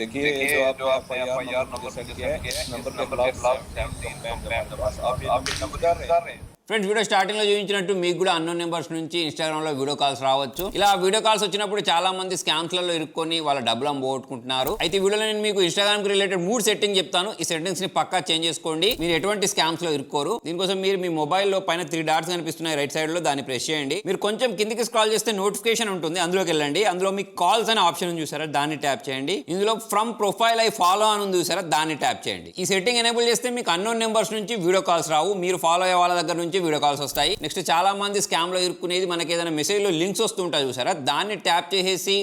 देखिए जो आपने एफआईआर नंबर मुझे सेंड किया है, इस नंबर के खिलाफ 17 कंप्लेंट है हमारे पास। आप ये नंबर यूज कर रहे हैं? ఫ్రెండ్స్ వీడియో స్టార్టింగ్ లో చూపించినట్టు మీకు కూడా అన్నోన్ నెంబర్స్ నుంచి ఇన్స్టాగ్రామ్ లో వీడియో కాల్స్ రావచ్చు. ఇలా వీడియో కాల్స్ వచ్చినప్పుడు చాలా మంది స్కామ్స్ లలో ఇరుక్కొని వాళ్ళ డబ్బులు పోగొట్టుకుంటున్నారు. అయితే ఈ వీడియోలో నేను మీకు ఇన్స్టాగ్రామ్ కి రిలేటెడ్ 3 సెట్టింగ్ చెప్తాను. ఈ సెట్టింగ్స్ ని పక్కా చేంజ్ చేసుకోండి. మీరు ఎటువంటి స్కామ్స్ లో ఇరుక్కోరు. దీనికోసం మీరు మీ మొబైల్ లో పైన 3 డాట్స్ కనిపిస్తున్నాయి రైట్ సైడ్ లో, దాన్ని ప్రెస్ చేయండి. మీరు కొంచెం కిందికి స్క్రాల్ చేస్తే నోటిఫికేషన్ ఉంటుంది, అందులోకి వెళ్ళండి. అందులో మీకు కాల్స్ అనే ఆప్షన్ చూసారా, దాన్ని ట్యాప్ చేయండి. ఇందులో ఫ్రమ్ ప్రొఫైల్ ఐ ఫాలో అని ఉంది చూసారా, దాన్ని ట్యాప్ చేయండి. ఈ సెట్టింగ్ ఎనేబుల్ చేస్తే మీకు అన్నోన్ నెంబర్స్ నుంచి వీడియో కాల్స్ రావు, మీరు ఫాలో అయ్యే వాళ్ళ దగ్గర నుంచి వీడియో కాల్స్ వస్తాయి. నెక్స్ట్ చాలా మంది స్కామ్ లో ఇరుక్కునేది మనకి ఏదైనా మెసేజ్ లో లింక్స్ వస్తుంటాయి చూసారా, దాన్ని ట్యాప్ చేసేసి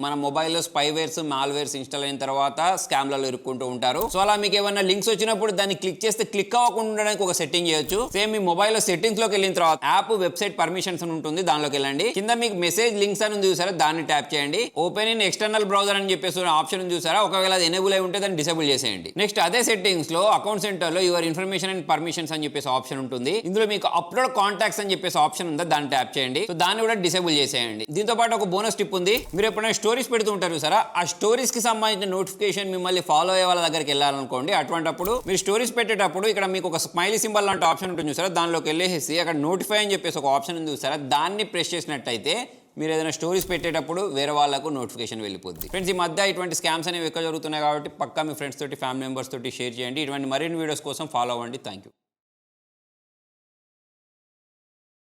మన మొబైల్లో స్పైవేర్స్ మాల్వేర్స్ ఇన్స్టాల్ అయిన తర్వాత స్కామ్లలో ఇరుక్కుంటూ ఉంటారు. సో అలా మీకు ఏమైనా లింక్స్ వచ్చినప్పుడు దాన్ని క్లిక్ చేస్తే క్లిక్ అవ్వకుండా ఉండడానికి ఒక సెట్టింగ్ చేయొచ్చు. సేమ్ మీ మొబైల్లో సెట్టింగ్స్ లోకి వెళ్ళిన తర్వాత యాప్ వెబ్సైట్ పర్మిషన్స్ అని ఉంటుంది, దానిలోకి వెళ్ళండి. కింద మీకు మెసేజ్ లింక్స్ అని చూసారా, దాన్ని ట్యాప్ చేయండి. ఓపెన్ ఇన్ ఎక్స్టర్నల్ బ్రౌజర్ అని చెప్పేసి ఆప్షన్ చూసారా, ఒకవేళ అది ఎనేబుల్ అయి ఉంటే దాన్ని డిసేబుల్ చేసేయండి. నెక్స్ట్ అదే సెట్టింగ్స్ లో అకౌంట్ సెంటర్ లో యువర్ ఇన్ఫర్మేషన్ అండ్ పర్మిషన్స్ అని చెప్పేసి ఆప్షన్ ఉంటుంది. ఇందులో మీకు అప్లోడ్ కాంటాక్ట్స్ అని చెప్పేసి ఆప్షన్ ఉందా, దాన్ని ట్యాప్ చేయండి. సో దాన్ని కూడా డిసేబుల్ చేసేయండి. దీంతో పాటు ఒక బోనస్ టిప్ ఉంది. మీరు ఎప్పుడైనా స్టోరీస్ పెడుతుంటారు సరే, ఆ స్టోరీస్ కి సంబంధించిన నోటిఫికేషన్ మిమ్మల్ని ఫాలో అయ్యే వాళ్ళ దగ్గరికి వెళ్ళాలనుకోండి. అటువంటిప్పుడు మీరు స్టోరీస్ పెట్టేటప్పుడు ఇక్కడ మీకు ఒక స్మైలీ సింబల్ లాంటి ఆప్షన్ ఉంటుంది చూసారా, దానిలోకి వెళ్ళేసి అక్కడ నోటిఫై అని చెప్పేసి ఒక ఆప్షన్ ఉంది చూసారా, దాన్ని ప్రెస్ చేసినట్టయితే మీరు ఏదైనా స్టోరీస్ పెట్టేటప్పుడు వేరే వాళ్ళకు నోటిఫికేషన్ వెళ్ళిపోద్ది. ఫ్రెండ్స్ ఈ మధ్య ఇటువంటి స్కామ్స్ అనేవి ఎక్కువ జరుగుతున్నాయి కాబట్టి పక్కా మీ ఫ్రెండ్స్ తోటి ఫ్యామిలీ మెంబర్స్ తోటి షేర్ చేయండి. ఇటువంటి మరిన్ని వీడియోస్ కోసం ఫాలో అవ్వండి. Thank you.